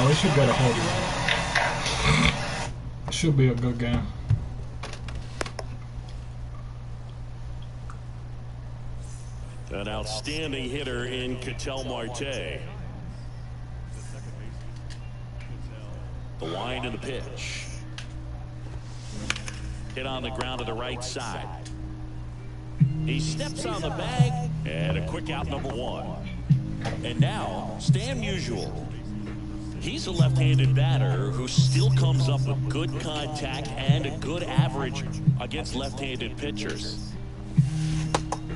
we should get ahead. Should be a good game. An outstanding hitter in Ketel Marte. The wind of the pitch. Hit on the ground to the right side. He steps on the bag, and a quick out, number one. And now, Stan Musial. He's a left-handed batter who still comes up with good contact and a good average against left-handed pitchers.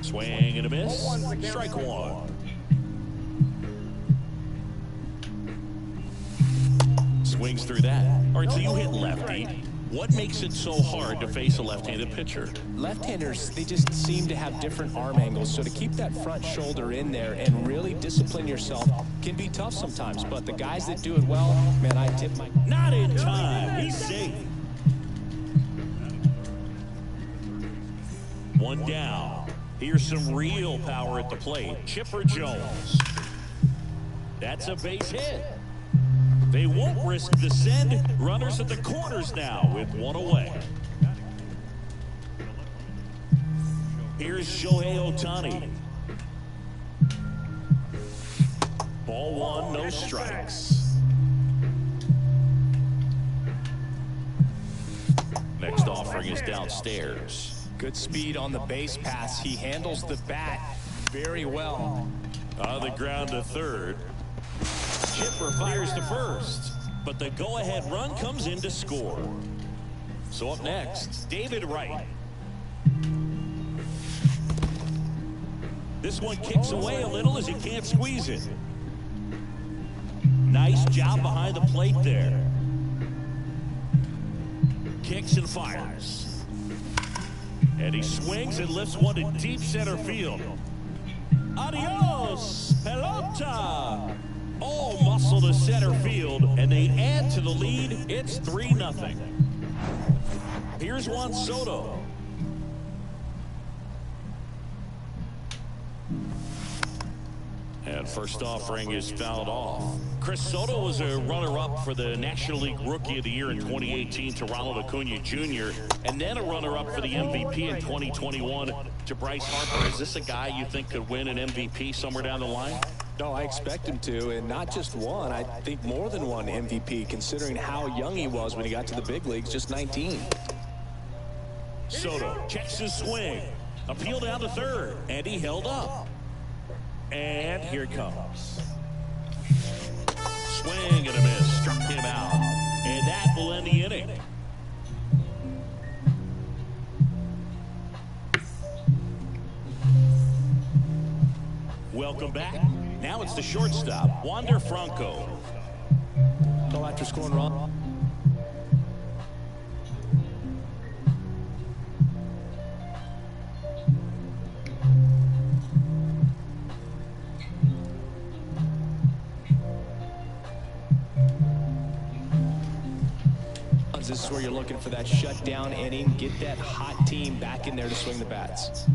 Swing and a miss. Strike one. Swings through that. All right, so you hit lefty. What makes it so hard to face a left-handed pitcher? Left-handers, they just seem to have different arm angles, so to keep that front shoulder in there and really discipline yourself can be tough sometimes, but the guys that do it well, man, I tip my... Not in time. He's safe. One down. Here's some real power at the plate. Chipper Jones. That's a base hit. They won't risk the send. Runners at the corners now with one away. Here's Shohei Ohtani. Ball one, no strikes. Next offering is downstairs. Good speed on the base pass. He handles the bat very well. On the ground to third. Chipper fires to first, but the go-ahead run comes in to score. So up next, David Wright. This one kicks away a little as he can't squeeze it. Nice job behind the plate there. Kicks and fires. And he swings and lifts one to deep center field. Adios, pelota. All muscle to center field, and they add to the lead. It's 3-0. Here's Juan Soto. And first offering is fouled off. Chris Soto was a runner-up for the National League Rookie of the Year in 2018 to Ronald Acuna Jr., and then a runner-up for the MVP in 2021 to Bryce Harper. Is this a guy you think could win an MVP somewhere down the line? No, I expect him to, and not just one. I think more than one MVP, considering how young he was when he got to the big leagues, just 19. Soto checks his swing. Appeal down to third, and he held up. And here it comes. Swing and a miss. Struck him out. And that will end the inning. Welcome back. Now it's the shortstop, Wander Franco. Go after scoring wrong. This is where you're looking for that shutdown inning. Get that hot team back in there to swing the bats.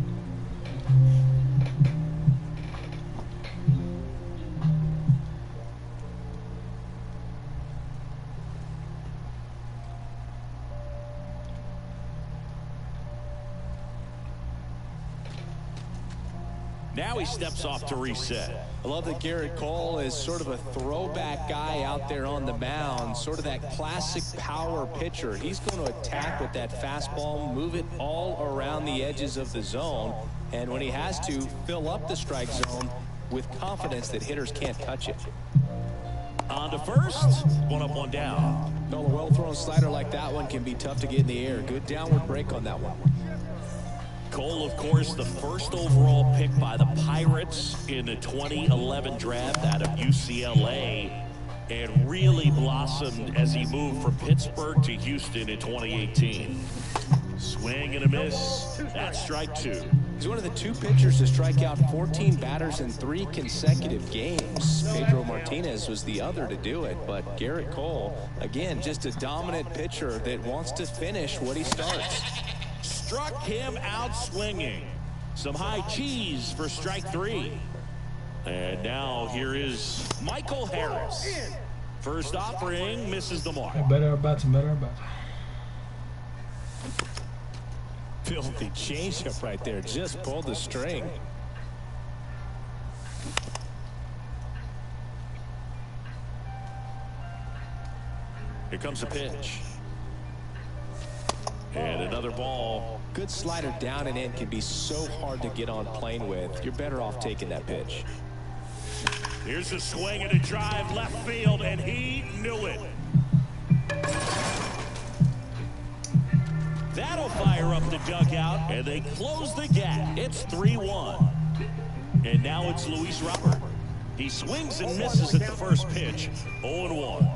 Now he steps off to reset. I love that Garrett Cole is sort of a throwback guy out there on the mound, sort of that classic power pitcher. He's going to attack with that fastball, move it all around the edges of the zone, and when he has to, fill up the strike zone with confidence that hitters can't touch it. On to first, one up, one down. Well, a well-thrown slider like that one can be tough to get in the air. Good downward break on that one. Cole, of course, the first overall pick by the Pirates in the 2011 draft out of UCLA, and really blossomed as he moved from Pittsburgh to Houston in 2018. Swing and a miss. That's strike two. He's one of the two pitchers to strike out 14 batters in 3 consecutive games. Pedro Martinez was the other to do it, but Garrett Cole, again, just a dominant pitcher that wants to finish what he starts. Struck him out swinging. Some high cheese for strike 3. And now here is Michael Harris. First offering misses the mark. Better bats, better bats. Filthy changeup right there. Just pulled the string. Here comes a pitch. And another ball. Good slider down and in can be so hard to get on plane with. You're better off taking that pitch. Here's a swing and a drive left field, and he knew it. That'll fire up the dugout, and they close the gap. It's 3-1. And now it's Luis Robert. He swings and misses at the first pitch. 0-1.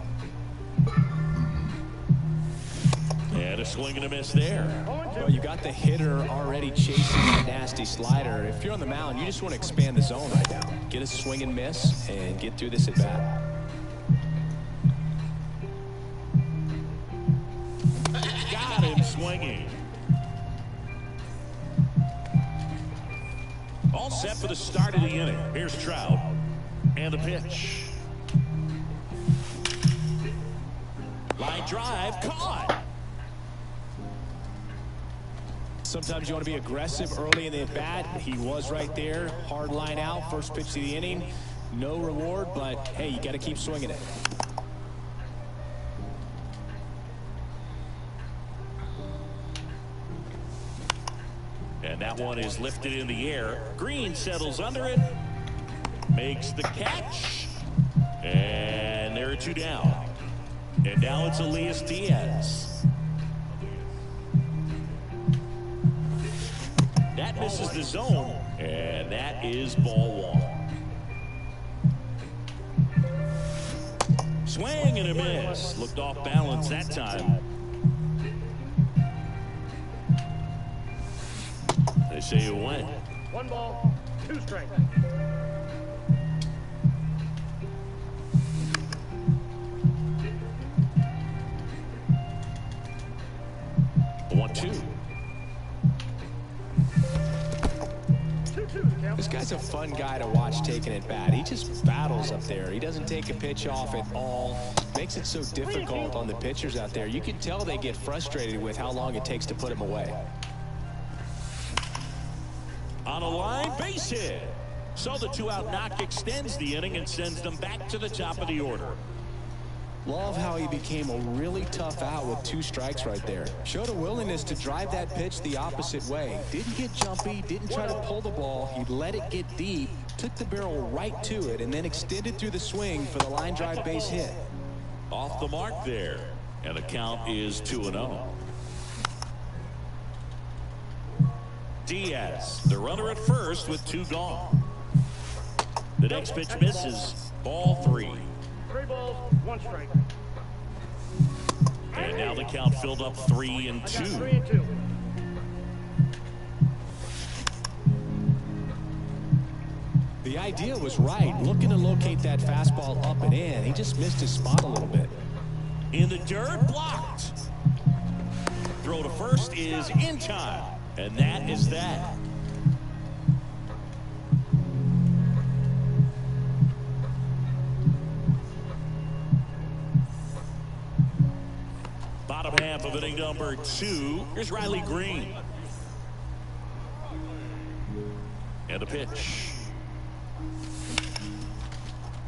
And a swing and a miss there. Well, you got the hitter already chasing that nasty slider. If you're on the mound, you just want to expand the zone right now. Get a swing and miss and get through this at bat. Got him swinging. All set for the start of the inning. Here's Trout. And the pitch. Line drive caught. Sometimes you want to be aggressive early in the at-bat. He was right there. Hard line out. First pitch of the inning. No reward, but, hey, you got to keep swinging it. And that one is lifted in the air. Green settles under it. Makes the catch. And there are two down. And now it's Elias Diaz. That misses the zone, and that is ball one. Swing and a miss. Looked off balance that time. They say you win. 1 ball, 2 strikes. This guy's a fun guy to watch taking it bat. He just battles up there. He doesn't take a pitch off at all. Makes it so difficult on the pitchers out there. You can tell they get frustrated with how long it takes to put him away. On a line, base hit. So the 2-out knock extends the inning and sends them back to the top of the order. Love how he became a really tough out with 2 strikes right there. Showed a willingness to drive that pitch the opposite way. Didn't get jumpy, didn't try to pull the ball. He let it get deep, took the barrel right to it, and then extended through the swing for the line drive base hit. Off the mark there, and the count is 2-0. Diaz, the runner at first with 2 gone. The next pitch misses. Ball 3. 3 balls, 1 strike. And now the count filled up 3-2. 3-2. The idea was right, looking to locate that fastball up and in. He just missed his spot a little bit. In the dirt, blocked. Throw to first is in time, and that is that. Bottom half of inning number 2. Here's Riley Green. And a pitch.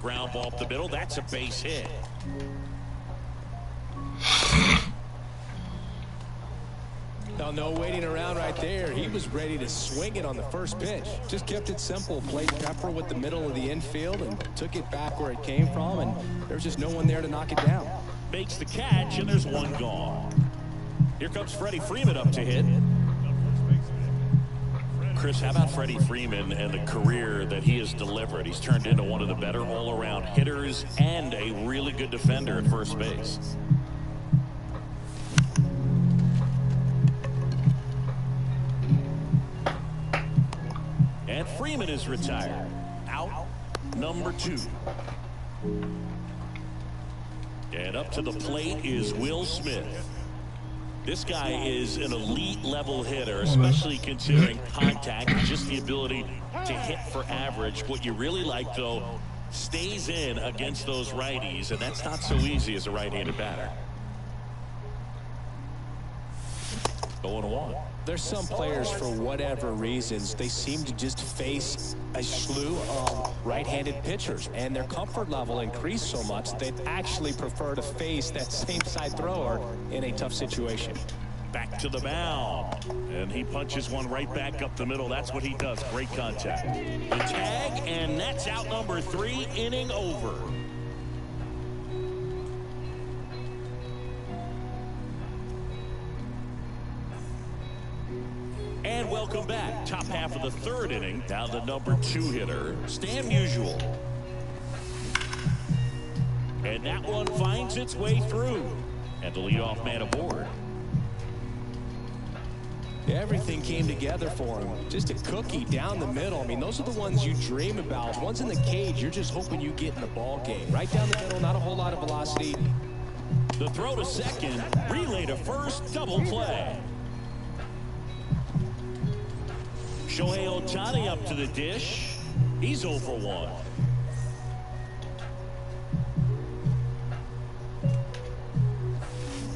Ground ball up the middle. That's a base hit. Now, no waiting around right there. He was ready to swing it on the first pitch. Just kept it simple. Played pepper with the middle of the infield and took it back where it came from. And there's just no one there to knock it down. Makes the catch, and there's 1 gone. Here comes Freddie Freeman up to hit. Chris, how about Freddie Freeman and the career that he has delivered? He's turned into one of the better all-around hitters and a really good defender at first base. And Freeman is retired. Out number 2. And up to the plate is Will Smith. This guy is an elite level hitter, especially considering contact, just the ability to hit for average. What you really like, though, stays in against those righties, and that's not so easy as a right-handed batter. 0-1. There's some players, for whatever reasons, they seem to just face a slew of right-handed pitchers, and their comfort level increased so much that they'd actually prefer to face that same side thrower in a tough situation. Back to the mound, and he punches one right back up the middle. That's what he does. Great contact. The tag, and that's out number 3, inning over. And welcome back. Top half of the 3rd inning. Now the number 2 hitter, Stan Musial. And that one finds its way through. And the leadoff man aboard. Everything came together for him. Just a cookie down the middle. I mean, those are the ones you dream about. Ones in the cage, you're just hoping you get in the ball game. Right down the middle, not a whole lot of velocity. The throw to second, relay to first, double play. Shohei Ohtani up to the dish. He's 0 for 1.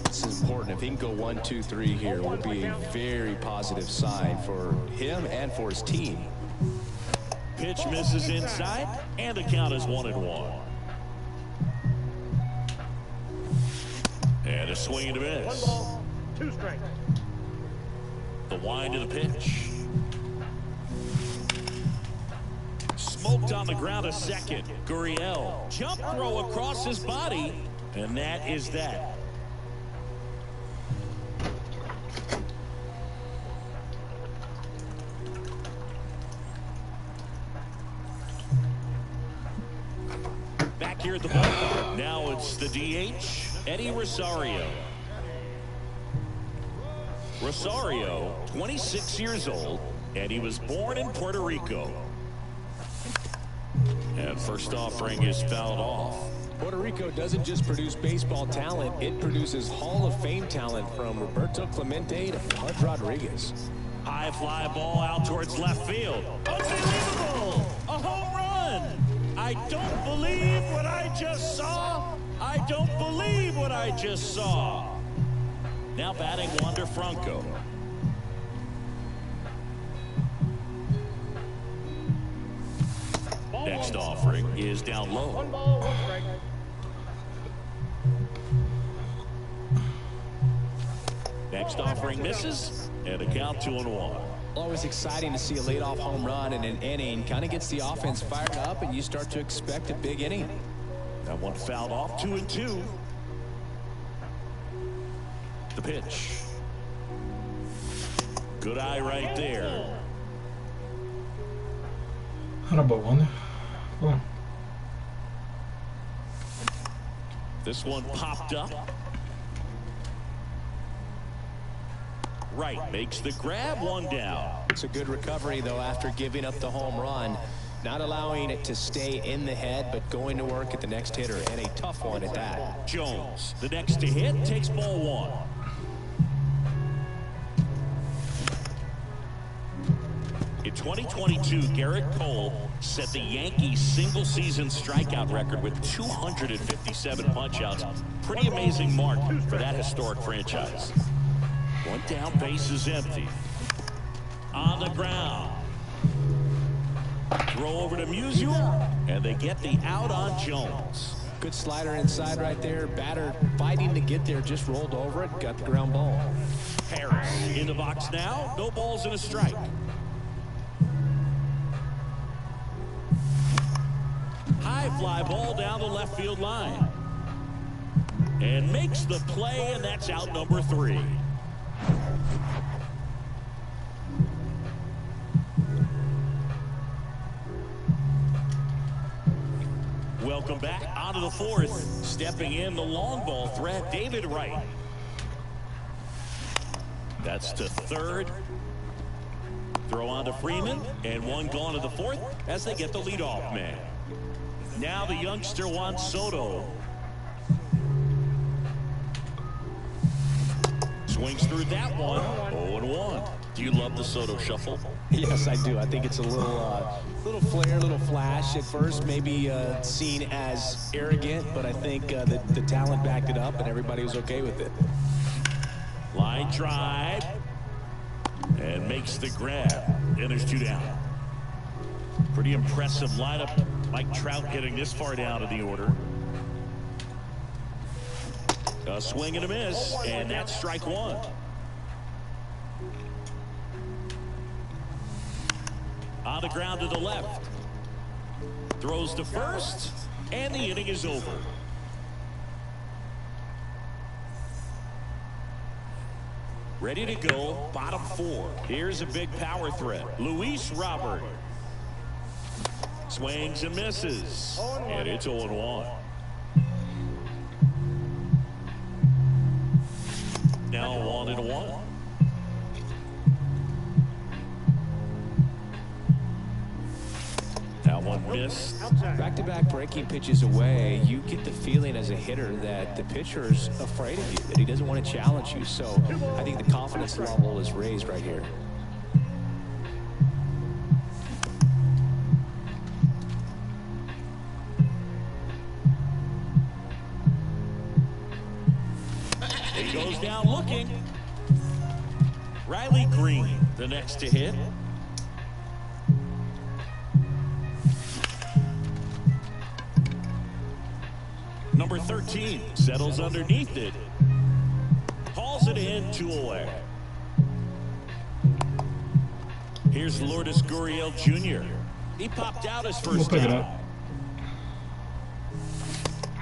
This is important. If he can go 1, 2, 3 here, it will be a very positive sign for him and for his team. Pitch misses inside, and the count is 1-1. And a swing and a miss. 1 ball, 2 strikes. The wind of the pitch. Smoked on the ground a second. Gurriel. Jump throw across his body. And that is that. Back here at the ballpark. Now it's the DH, Eddie Rosario. Rosario, 26 years old, and he was born in Puerto Rico. And first offering is fouled off. Puerto Rico doesn't just produce baseball talent, it produces Hall of Fame talent from Roberto Clemente to Pudge Rodriguez. High fly ball out towards left field. Unbelievable! A home run! I don't believe what I just saw. I don't believe what I just saw. Now batting Wander Franco. Next offering is down low. 1 ball, 1 strike. Next offering misses, and a count 2-1. Always exciting to see a leadoff home run in an inning. Kind of gets the offense fired up, and you start to expect a big inning. That one fouled off, 2-2. The pitch. Good eye right there. Had a ball one. Oh. This one popped up. Right, makes the grab, 1 down. It's a good recovery, though, after giving up the home run. Not allowing it to stay in the head, but going to work at the next hitter, and a tough one at that. Jones, the next to hit, takes ball 1. In 2022, Garrett Cole set the Yankees single-season strikeout record with 257 punch-outs. Pretty amazing mark for that historic franchise. 1 down, base is empty. On the ground. Throw over to Musial, and they get the out on Jones. Good slider inside right there. Batter fighting to get there, just rolled over it, got the ground ball. Harris in the box now, no balls and a strike. High fly ball down the left field line. And makes the play, and that's out number 3. Welcome back onto the 4th. Stepping in the long ball threat, David Wright. That's to 3rd. Throw on to Freeman, and 1 gone to the 4th as they get the leadoff man. Now the youngster Juan Soto. Swings through that one. 0-1. Do you love the Soto shuffle? Yes, I do. I think it's a little flair, little flash at first, maybe seen as arrogant, but I think the talent backed it up and everybody was okay with it. Line drive. And makes the grab. And there's 2 down. Pretty impressive lineup. Mike Trout getting this far down in the order. A swing and a miss, and that's strike 1. On the ground to the left. Throws to first, and the inning is over. Ready to go, bottom 4. Here's a big power threat. Luis Robert. Swings and misses. And it's 0-1. Now 1-1. That one missed. Back-to-back breaking pitches away, you get the feeling as a hitter that the pitcher's afraid of you, that he doesn't want to challenge you. So I think the confidence level is raised right here. He goes down looking. Riley Green, the next to hit. Number 13 settles underneath it. Hauls it in, 2 away. Here's Lourdes Gurriel Jr. He popped out his first down.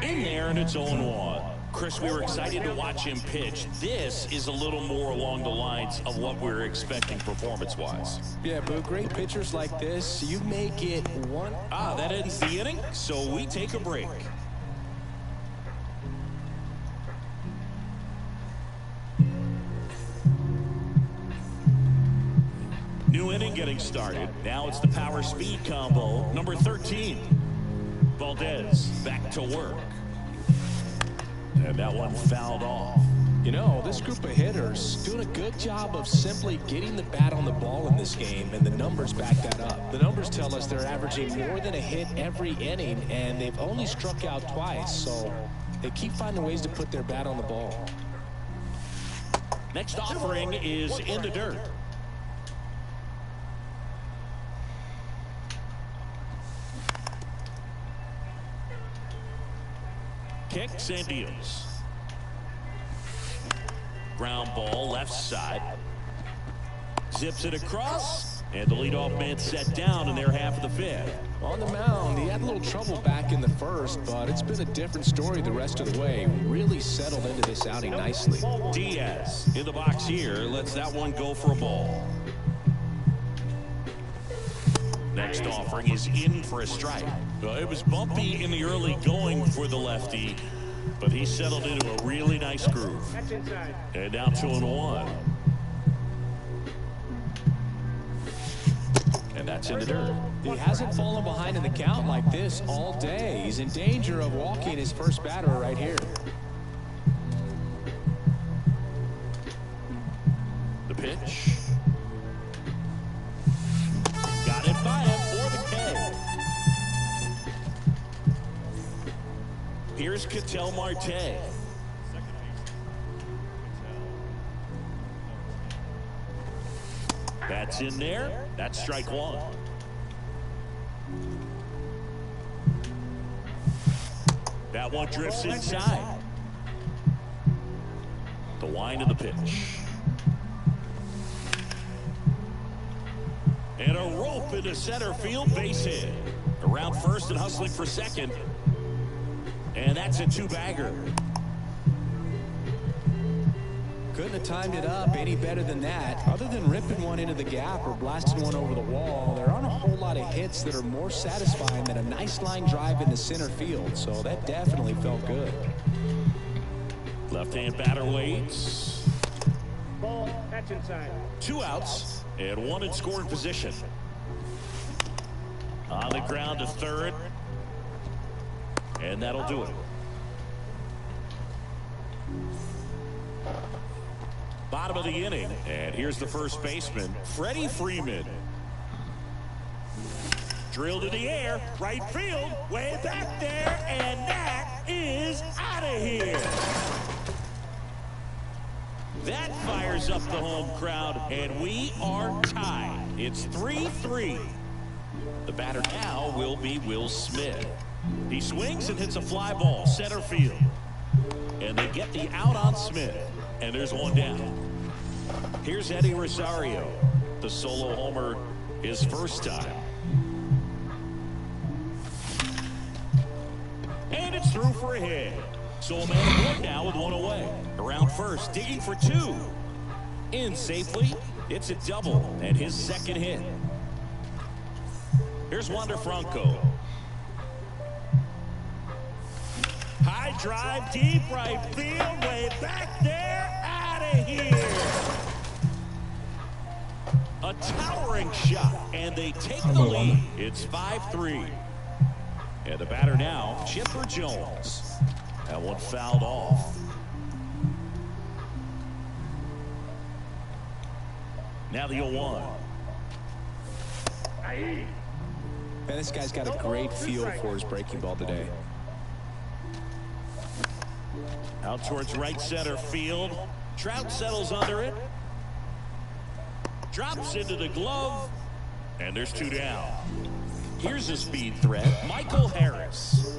In there, and it's 0-1. Chris, we were excited to watch him pitch. This is a little more along the lines of what we were expecting performance-wise. Yeah, but great pitchers like this, you make it one. That ends the inning, so we take a break. New inning getting started. Now it's the power speed combo. Number 13. Valdez back to work. And that one fouled off. You know, this group of hitters doing a good job of simply getting the bat on the ball in this game, and the numbers back that up. The numbers tell us they're averaging more than a hit every inning, and they've only struck out twice, so they keep finding ways to put their bat on the ball. Next offering is in the dirt. Kicks and deals. Ground ball left side. Zips it across, and the leadoff man set down in their half of the 5th. On the mound, he had a little trouble back in the first, but it's been a different story the rest of the way. Really settled into this outing nicely. Diaz in the box here, lets that one go for a ball. Next offering is in for a strike. It was bumpy in the early going for the lefty, but he settled into a really nice groove. And now 2-1. And that's in the dirt. He hasn't fallen behind in the count like this all day. He's in danger of walking his first batter right here. The pitch. Got it by him for the K. Here's Ketel Marte. That's in there. That's strike 1. That one drifts inside. The wind of the pitch. And a rope into center field, base hit. Around first and hustling for second. And that's a 2-bagger. Couldn't have timed it up any better than that. Other than ripping one into the gap or blasting one over the wall, there aren't a whole lot of hits that are more satisfying than a nice line drive into center field. So that definitely felt good. Left-hand batter waits. Ball, catch inside. 2 outs and 1 in scoring position. On the ground to third. And that'll do it. Bottom of the inning. And here's the first baseman, Freddie Freeman. Drilled in the air, right field, way back there, and that is out of here. That fires up the home crowd, and we are tied. It's 3-3. The batter now will be Will Smith. He swings and hits a fly ball, center field. And they get the out on Smith, and there's one down. Here's Eddie Rosario, the solo homer his first time. And it's through for a hit. So a man aboard now with one away. Around first, digging for two. In safely. It's a double and his second hit. Here's Wander Franco. High drive, deep right field, way back there, out of here. A towering shot, and they take the lead. It's 5-3. And the batter now, Chipper Jones. That one fouled off. Now the 0-1. Man, this guy's got a great feel for his breaking ball today. Out towards right center field. Trout settles under it. Drops into the glove. And there's two down. Here's a speed threat, Michael Harris.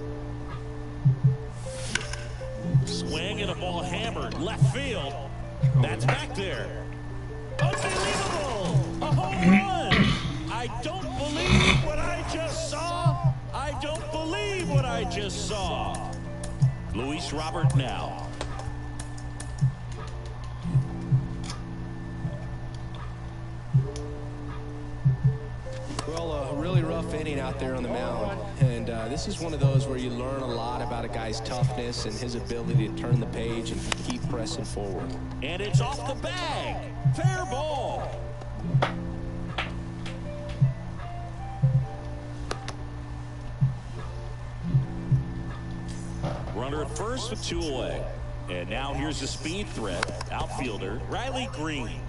Swing and a ball hammered left field. That's back there. Unbelievable! A home run! I don't believe what I just saw. I don't believe what I just saw. Luis Robert now. Well, a really rough inning out there on the mound. And this is one of those where you learn a lot about a guy's toughness and his ability to turn the page and keep pressing forward. And it's off the bag. Fair ball. Runner at first with two away. And now here's the speed threat. Outfielder Riley Green.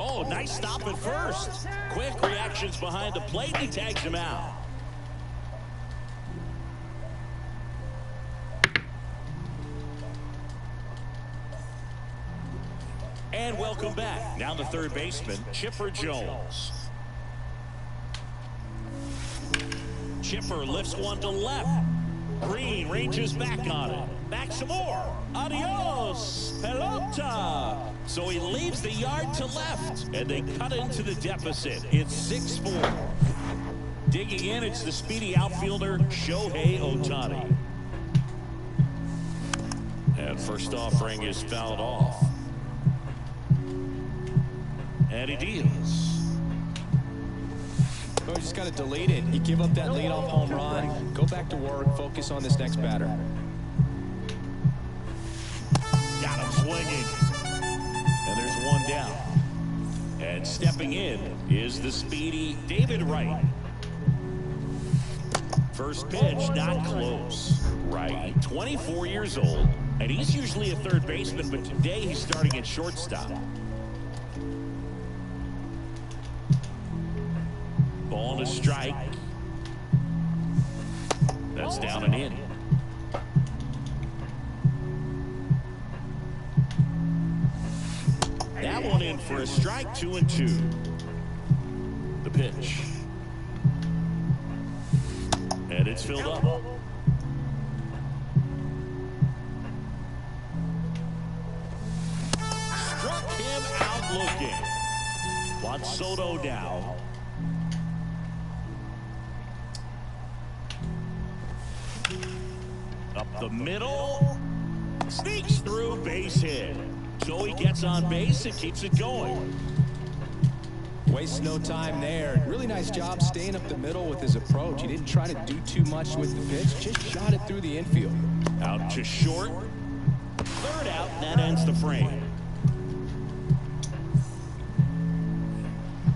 Oh, nice stop at first. Quick reactions behind the plate. He tags him out. And welcome back. Now the third baseman, Chipper Jones. Chipper lifts one to left. Green ranges back on it. Back some more. Adios. Pelota. So he leaves the yard to left. And they cut into the deficit. It's 6-4. Digging in, it's the speedy outfielder, Shohei Ohtani. And first offering is fouled off. And he deals. Well, you just got to delete it. You give up that leadoff home run. Go back to work. Focus on this next batter. Got him swinging. And there's one down. And stepping in is the speedy David Wright. First pitch, not close. Wright, 24 years old. And he's usually a third baseman, but today he's starting at shortstop. Ball and a strike. That's down and in. That one in for a strike, 2-2. The pitch. And it's filled up. Struck him out looking. Juan Soto now. Up the middle. Sneaks through, base hit. So he gets on base and keeps it going. Wastes no time there. Really nice job staying up the middle with his approach. He didn't try to do too much with the pitch. Just shot it through the infield. Out to short. Third out, and that ends the frame.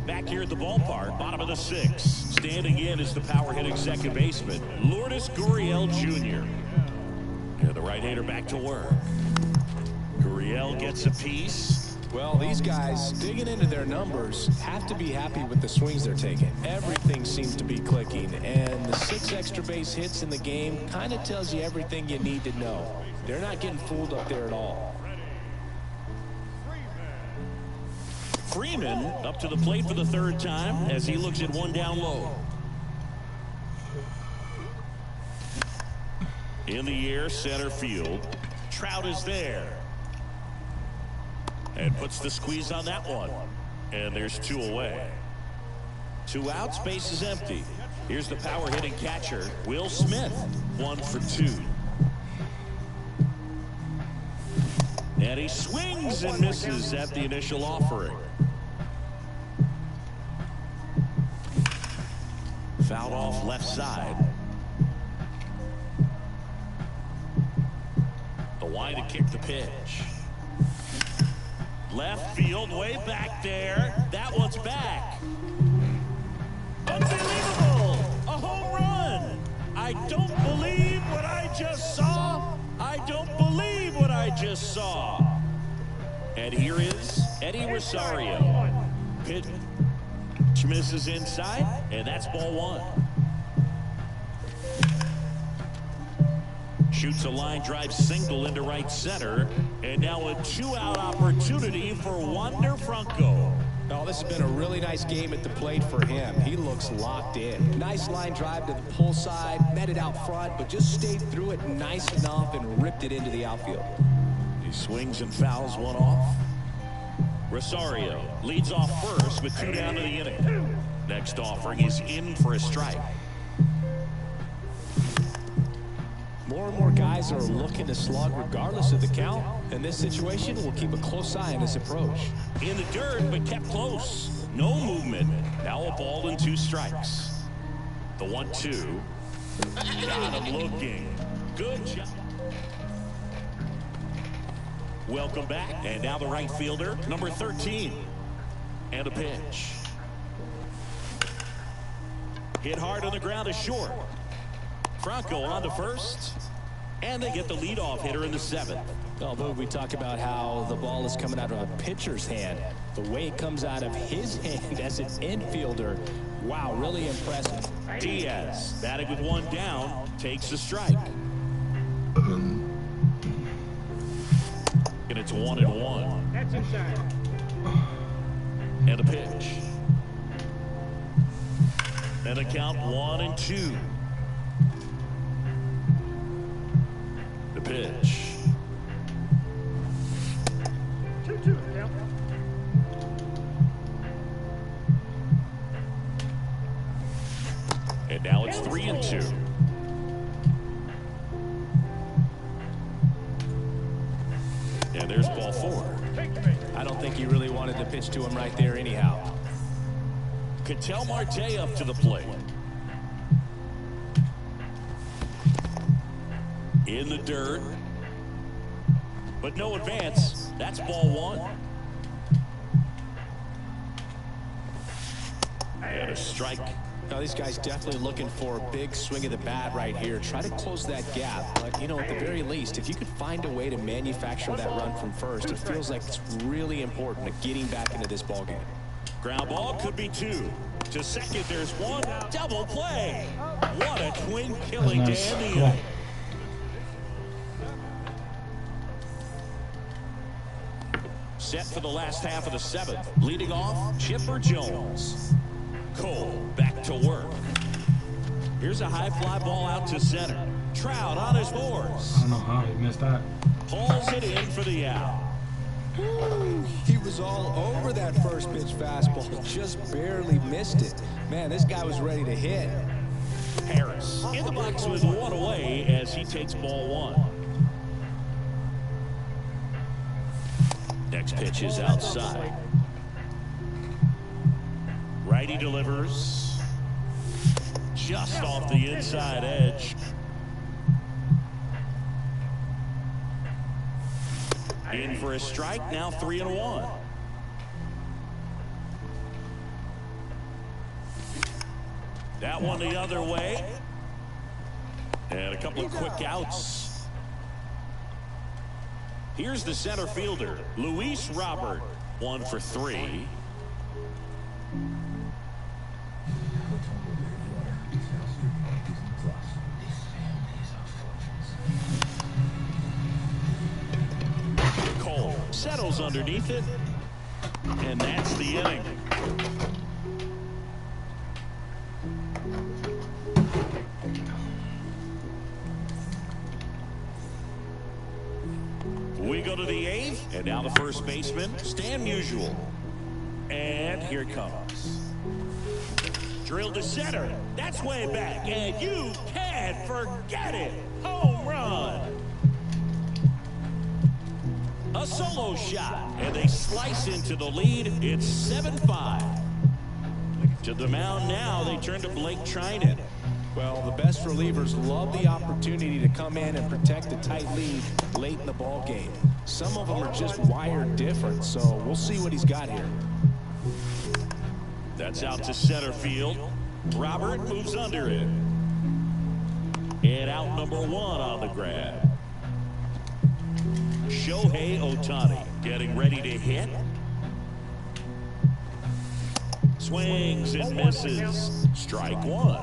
Back here at the ballpark, bottom of the sixth. Standing in is the power-hitting second baseman, Lourdes Gurriel Jr. And the right-hander back to work. Gurriel gets a piece. Well, these guys digging into their numbers have to be happy with the swings they're taking. Everything seems to be clicking, and the 6 extra base hits in the game kind of tells you everything you need to know. They're not getting fooled up there at all. Freeman up to the plate for the 3rd time as he looks at one down low. In the air, center field. Trout is there. And puts the squeeze on that one. And there's 2 away. 2 outs, base is empty. Here's the power hitting catcher, Will Smith. 1 for 2. And he swings and misses at the initial offering. Fouled off left side. The wide to kick the pitch. Left field, way back there. That one's back. Unbelievable! A home run! I don't believe what I just saw. I don't believe what I just saw. And here is Eddie Rosario. Pitch misses inside, and that's ball 1. Shoots a line drive single into right center, and now a 2-out opportunity for Wander Franco. Oh, this has been a really nice game at the plate for him. He looks locked in. Nice line drive to the pull side, met it out front, but just stayed through it nice enough and ripped it into the outfield. He swings and fouls one off. Rosario leads off first with 2 down to the inning. Next offering is in for a strike. More and more guys are looking to slug regardless of the count. In this situation, we'll keep a close eye on his approach. In the dirt, but kept close. No movement. Now a ball and 2 strikes. The 1-2. Got him looking. Good job. Welcome back. And now the right fielder, number 13. And a pitch. Hit hard on the ground is short. Franco on to first. And they get the leadoff hitter in the 7th. Although we talk about how the ball is coming out of a pitcher's hand, the way it comes out of his hand as an infielder, wow, really impressive. Diaz, batting with 1 down, takes the strike. And it's 1-1. That's inside. And a pitch. And a count 1-2. The pitch. 2-2 count. And now it's 3-2. And there's ball 4. I don't think he really wanted to pitch to him right there anyhow. Ketel Marte up to the plate. In the dirt. But no advance. That's ball 1. And a strike. Now these guys definitely looking for a big swing of the bat right here. Try to close that gap. But, you know, at the very least, if you could find a way to manufacture that run from first, it feels like it's really important to getting back into this ballgame. Ground ball could be 2. To second, there's 1. Double play. What a twin killing to Nice. end the Cool. inning. Set for the last half of the 7th. Leading off, Chipper Jones. Cole back to work. Here's a high fly ball out to center. Trout on his horse. I don't know how he missed that. Pulls it in for the out. He was all over that first pitch fastball, just barely missed it. Man, this guy was ready to hit. Harris in the box with 1 away as he takes ball 1. Next pitch is outside. Righty delivers. Just off the inside edge. In for a strike, now 3-1. That one the other way. And a couple of quick outs. Here's the center fielder, Luis Robert, 1 for 3. Cole settles underneath it, and that's the inning. We go to the 8th, and now the first baseman, Stan Musial. And here it comes. Drilled to center. That's way back, and you can't forget it. Home run. A solo shot, and they slice into the lead. It's 7-5. To the mound now, they turn to Blake Trinan. Well, the best relievers love the opportunity to come in and protect a tight lead late in the ball game. Some of them are just wired different, so we'll see what he's got here. That's out to center field. Robert moves under it. And out number 1 on the grab. Shohei Ohtani getting ready to hit. Swings and misses. Strike 1.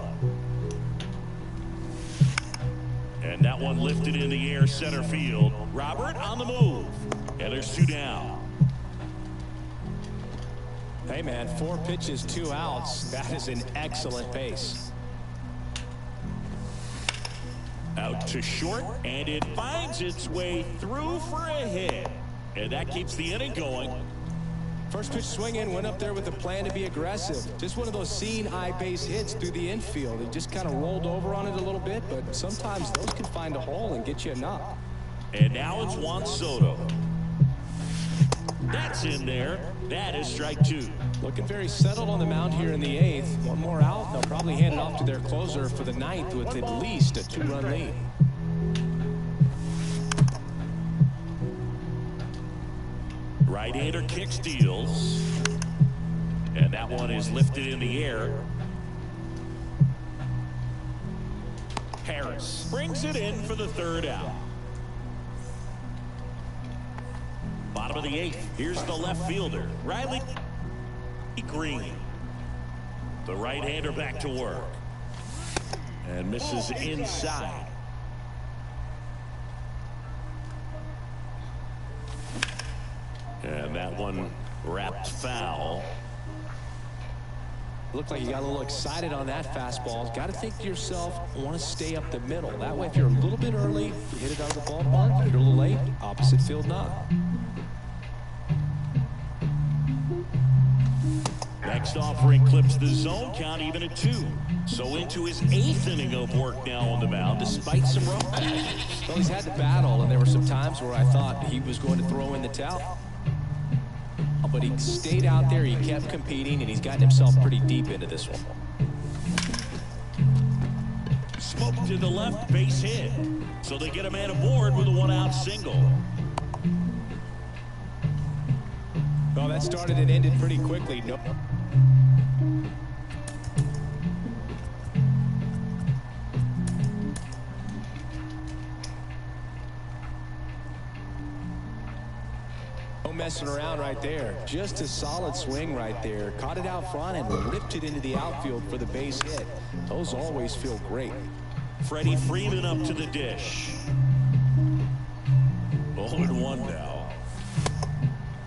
And that one lifted in the air center field. Robert on the move. And there's 2 down. Hey, man, 4 pitches, 2 outs. That is an excellent pace. Out to short, and it finds its way through for a hit. And that keeps the inning going. First pitch swing in, went up there with a plan to be aggressive. Just one of those seeing eye base hits through the infield. It just kind of rolled over on it a little bit, but sometimes those can find a hole and get you a knock. And now it's Juan Soto. That's in there. That is strike 2. Looking very settled on the mound here in the 8th. One more out, and they'll probably hand it off to their closer for the 9th with at least a 2-run lead. Right-hander kick steals. And that one is lifted in the air. Harris brings it in for the 3rd out. Bottom of the 8th. Here's the left fielder, Riley Green. The right-hander back to work. And misses inside. And that one wrapped foul. Looked like you got a little excited on that fastball. Got to think to yourself, I want to stay up the middle. That way, if you're a little bit early, you hit it out of the ballpark. If you're a little late, opposite field not. Next offering clips the zone count even at 2. So into his 8th inning of work now on the mound, despite some rough patch. Well, he's had to battle, and there were some times where I thought he was going to throw in the towel. But he stayed out there, he kept competing, and he's gotten himself pretty deep into this one. Smoked to the left, base hit. So they get a man aboard with a 1-out single. Well, that started and ended pretty quickly. Nope. No messing around right there. Just a solid swing right there. Caught it out front and ripped it into the outfield for the base hit. Those always feel great. Freddie Freeman up to the dish. 0-1 now.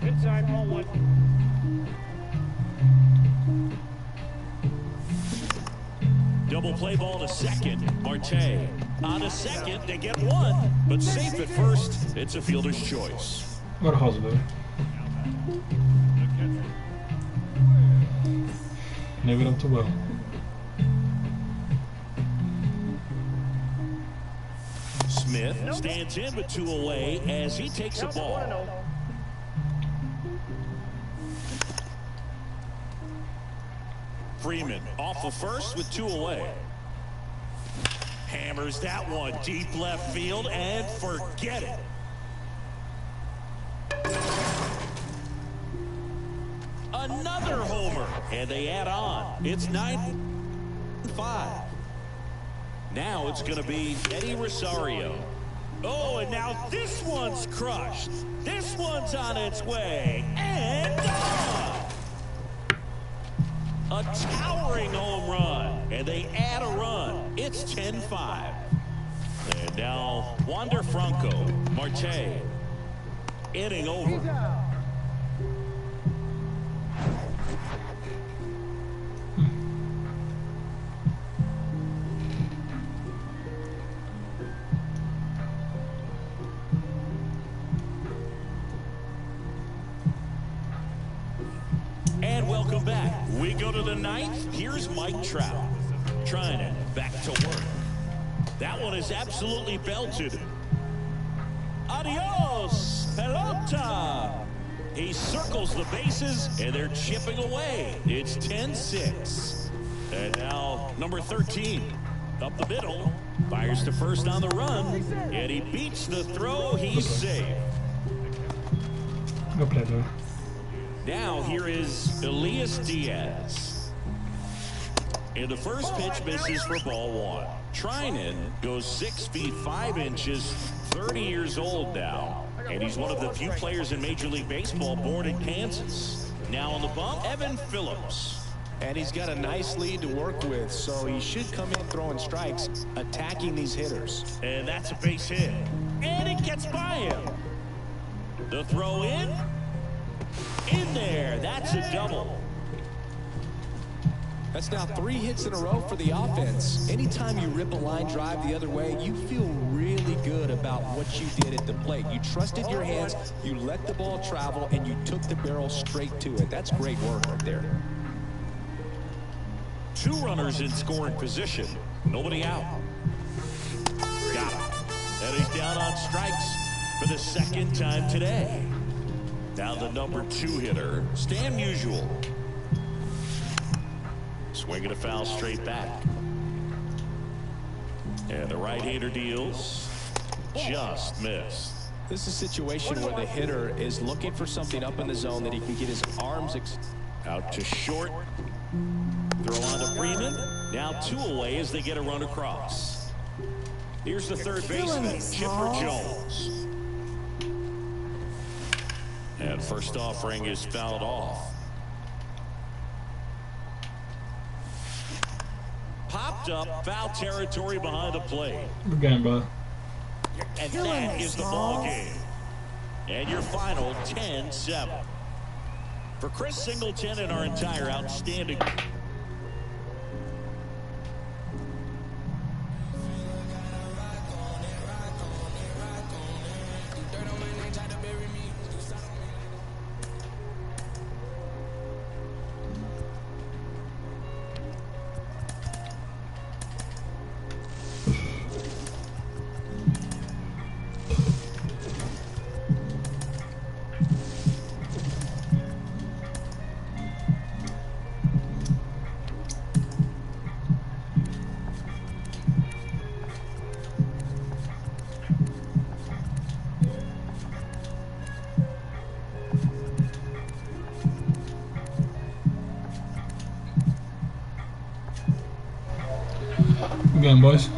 Inside, ball 1. Double play ball to second. Marte on to second. They get 1, but safe at first. It's a fielder's choice. Agora Rosberg. Negra do Tubão. Smith stands in with 2 away as he takes a ball. Freeman off of first with 2 away. Hammers that one deep left field and forget it. Another homer, and they add on. It's 9-5. Now it's going to be Eddie Rosario. Oh, and now this one's crushed. This one's on its way. And gone. A towering home run. And they add a run. It's 10-5. And now Wander Franco, Marte. Inning over. And welcome back. We go to the ninth. Here's Mike Trout. Trying it. Back to work. That one is absolutely belted. Adios, pelota. He circles the bases, and they're chipping away. It's 10-6. And now number 13. Up the middle. Fires to first on the run. And he beats the throw. He's safe. Go play, bro. Now here is Elias Diaz. And the first pitch misses for ball one. Trinan goes 6 feet 5 inches, 30 years old now. And he's one of the few players in Major League Baseball born in Kansas. Now on the bump, Evan Phillips. And he's got a nice lead to work with, so he should come in throwing strikes, attacking these hitters. And that's a base hit. And it gets by him. The throw in there. That's a double. That's now 3 hits in a row for the offense. Anytime you rip a line drive the other way, you feel really good about what you did at the plate. You trusted your hands, you let the ball travel, and you took the barrel straight to it. That's great work right there. 2 runners in scoring position. Nobody out. Got him. And he's down on strikes for the 2nd time today. Now the number 2 hitter, Stan Musial. Swinging a foul straight back. And the right-hander deals. Just missed. This is a situation where the hitter is looking for something up in the zone that he can get his arms out to short. Throw on to Freeman. Now 2 away as they get a run across. Here's the third baseman, Chipper Jones. And first offering is fouled off. Popped up, foul territory behind the plate. Good game, bro. And that is the ball game. And your final 10-7. For Chris Singleton and our entire outstanding Good game, boys.